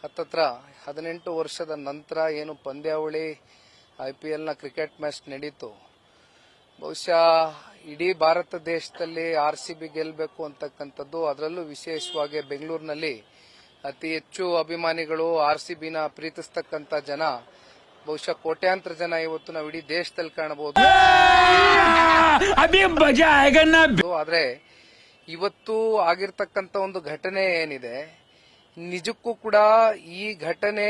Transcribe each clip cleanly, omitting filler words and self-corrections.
ಹತ್ತತ್ರ 18 ವರ್ಷದ ನಂತರ ಏನು ಪಂದ್ಯಾವಳಿ IPL ನ ಕ್ರಿಕೆಟ್ ಮ್ಯಾಚ್ ನಡೀತು. ಬಹುಶಃ ಇಡೀ ಭಾರತ ದೇಶದಲ್ಲಿ RCB ಗೆಲ್ಲಬೇಕು ಅಂತಕ್ಕಂಥದ್ದು, ಅದರಲ್ಲೂ ವಿಶೇಷವಾಗಿ ಬೆಂಗಳೂರಿನಲ್ಲಿ ಅತಿ ಹೆಚ್ಚು ಅಭಿಮಾನಿಗಳು RCB ನ ಪ್ರೀತಿಸ್ತಕ್ಕಂಥ ಜನ, ಬಹುಶಃ ಕೋಟ್ಯಾಂತರ ಜನ ಇವತ್ತು ನಾವು ಇಡೀ ದೇಶದಲ್ಲಿ ಕಾಣಬಹುದು. ಆದ್ರೆ ಇವತ್ತು ಆಗಿರ್ತಕ್ಕಂಥ ಒಂದು ಘಟನೆ ಏನಿದೆ, ನಿಜಕ್ಕೂ ಕೂಡ ಈ ಘಟನೆ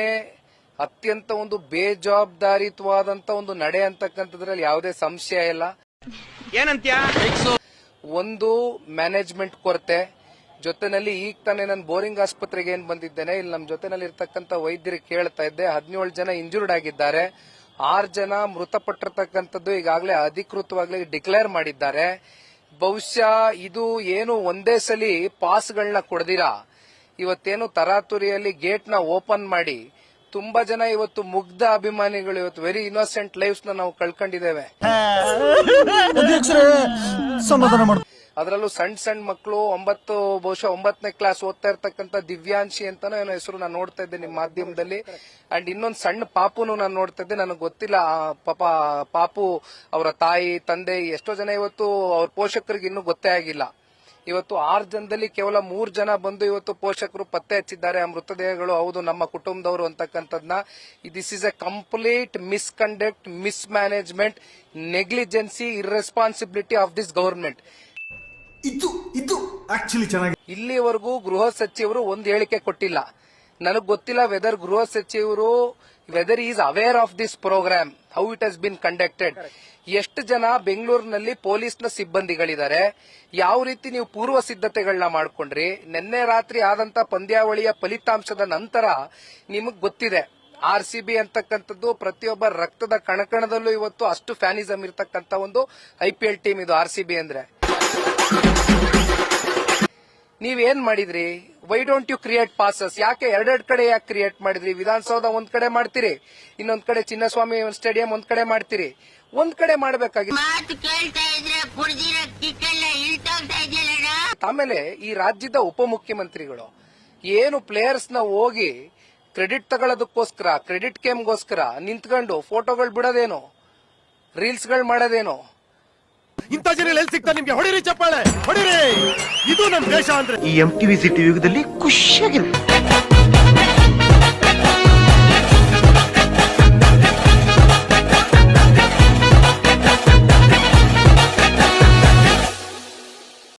ಅತ್ಯಂತ ಒಂದು ಬೇಜವಾಬ್ದಾರಿತವಾದಂತ ಒಂದು ನಡೆ ಅಂತಕ್ಕಂಥದ್ರಲ್ಲಿ ಯಾವುದೇ ಸಂಶಯ ಇಲ್ಲ. ಏನಂತ್ಯ? ಒಂದು ಮ್ಯಾನೇಜ್ಮೆಂಟ್ ಕೊರತೆ, ಜೊತೆನಲ್ಲಿ ಈಗ ತಾನೇ ನಾನು ಬೋರಿಂಗ್ ಆಸ್ಪತ್ರೆಗೆ ಏನ್ ಬಂದಿದ್ದೇನೆ, ಇಲ್ಲಿ ನಮ್ಮ ಜೊತೆನಲ್ಲಿ ಇರ್ತಕ್ಕಂಥ ವೈದ್ಯರಿಗೆ ಕೇಳ್ತಾ ಇದ್ದೆ, 17 ಜನ ಇಂಜೂರ್ಡ್ ಆಗಿದ್ದಾರೆ, 6 ಜನ ಮೃತಪಟ್ಟಿರ್ತಕ್ಕಂಥದ್ದು ಈಗಾಗಲೇ ಅಧಿಕೃತವಾಗಿ ಡಿಕ್ಲೇರ್ ಮಾಡಿದ್ದಾರೆ. ಬಹುಶಃ ಇದು ಏನು ಒಂದೇ ಸಲಿ ಪಾಸ್ಗಳನ್ನ ಕೊಡದಿರಾ ಇವತ್ತೇನು ತರಾತುರಿಯಲ್ಲಿ ಗೇಟ್ ನ ಓಪನ್ ಮಾಡಿ ತುಂಬಾ ಜನ ಇವತ್ತು ಮುಗ್ಧ ಅಭಿಮಾನಿಗಳು ಇವತ್ತು ವೆರಿ ಇನ್ನೋಸೆಂಟ್ ಲೈಫ್ಸ್ ನಾವು ಕಳ್ಕೊಂಡಿದ್ದೇವೆ. ಅದರಲ್ಲೂ ಸಣ್ಣ ಮಕ್ಕಳು ಬಹುಶಃ 9ನೇ ಕ್ಲಾಸ್ ಓದ್ತಾ ಇರ್ತಕ್ಕಂಥ ದಿವ್ಯಾಂಶಿ ಅಂತಾನೋ ಏನೋ ಹೆಸರು ನಾನು ನೋಡ್ತಾ ಇದ್ದೆ ನಿಮ್ಮ ಮಾಧ್ಯಮದಲ್ಲಿ. ಅಂಡ್ ಇನ್ನೊಂದು ಸಣ್ಣ ಪಾಪುನು ನಾನು ನೋಡ್ತಾ ಇದ್ದೆ, ನನಗೆ ಗೊತ್ತಿಲ್ಲ ಪಾಪು ಅವರ ತಾಯಿ ತಂದೆ ಎಷ್ಟೋ ಜನ ಇವತ್ತು ಅವ್ರ ಪೋಷಕರಿಗೆ ಇನ್ನೂ ಗೊತ್ತೇ ಆಗಿಲ್ಲ. ಇವತ್ತು 6 ಜನದಲ್ಲಿ ಕೇವಲ 3 ಜನ ಬಂದು ಇವತ್ತು ಪೋಷಕರು ಪತ್ತೆ ಹಚ್ಚಿದ್ದಾರೆ ಆ ಮೃತದೇಹಗಳು ಹೌದು ನಮ್ಮ ಕುಟುಂಬದವರು ಅಂತಕ್ಕಂಥದ್ನ. This is a complete misconduct, mismanagement, negligence, irresponsibility of this government. ಇದು ಆಕ್ಚುಲಿ ಚೆನ್ನಾಗಿ ಇಲ್ಲಿವರೆಗೂ ಗೃಹ ಸಚಿವರು ಒಂದು ಹೇಳಿಕೆ ಕೊಟ್ಟಿಲ್ಲ. ನನಗೆ ಗೊತ್ತಿಲ್ಲ ವೆದರ್ ಗೃಹ ಸಚಿವರು is aware of this program, how it has been conducted. ಎಷ್ಟು ಜನ ಬೆಂಗಳೂರಿನಲ್ಲಿ ಪೊಲೀಸ್ನ ಸಿಬ್ಬಂದಿಗಳಿದ್ದಾರೆ, ಯಾವ ರೀತಿ ನೀವು ಪೂರ್ವ ಸಿದ್ಧತೆಗಳನ್ನ ಮಾಡ್ಕೊಂಡ್ರಿ, ನಿನ್ನೆ ರಾತ್ರಿ ಆದಂತ ಪಂದ್ಯಾವಳಿಯ ಫಲಿತಾಂಶದ ನಂತರ ನಿಮಗ್ ಗೊತ್ತಿದೆ RCB ಅಂತಕ್ಕಂಥದ್ದು ಪ್ರತಿಯೊಬ್ಬ ರಕ್ತದ ಕಣಕಣದಲ್ಲೂ ಇವತ್ತು ಅಷ್ಟು ಫ್ಯಾನಿಸಮ್ ಇರತಕ್ಕಂತ ಒಂದು IPL ಟೀಮ್ ಇದು RCB ಅಂದ್ರೆ. ನೀವೇನ್ ಮಾಡಿದ್ರಿ? Why don't you create passes? ಯಾಕೆ ಎರಡೆರಡು ಕಡೆ ಯಾಕೆ ಕ್ರಿಯೇಟ್ ಮಾಡಿದ್ರಿ? ವಿಧಾನಸೌಧ ಒಂದ್ ಕಡೆ ಮಾಡ್ತೀರಿ, ಇನ್ನೊಂದ್ ಕಡೆ ಚಿನ್ನಸ್ವಾಮಿ ಸ್ಟೇಡಿಯಂ ಒಂದ್ ಕಡೆ ಮಾಡ್ತೀರಿ, ಒಂದ್ ಕಡೆ ಮಾಡಬೇಕಾಗಿತ್ತು. ಆಮೇಲೆ ಈ ರಾಜ್ಯದ ಉಪಮುಖ್ಯಮಂತ್ರಿಗಳು ಏನು ಪ್ಲೇಯರ್ಸ್ ನ ಹೋಗಿ ಕ್ರೆಡಿಟ್ ತಗೊಳ್ಳೋದಕ್ಕೋಸ್ಕರ, ಕ್ರೆಡಿಟ್ ಗೇಮ್ಗೋಸ್ಕರ ನಿಂತ್ಕೊಂಡು ಫೋಟೋಗಳು ಬಿಡೋದೇನು, ರೀಲ್ಸ್ ಗಳು ಮಾಡೋದೇನು? ಇಂಥ ಜನ ಎಲ್ಲಿ ಸಿಗ್ತಾರೆ ನಿಮ್ಗೆ? ಹೊಡಿರಿ ಚಪ್ಪಾಳೆ, ಹೊಡಿರಿ. ಇದು ನಮ್ ದೇಶ ಅಂದ್ರೆ. ಈ MTV ಸಿಟಿ ಯುಗದಲ್ಲಿ ಖುಷಿಯಾಗಿರುತ್ತೆ.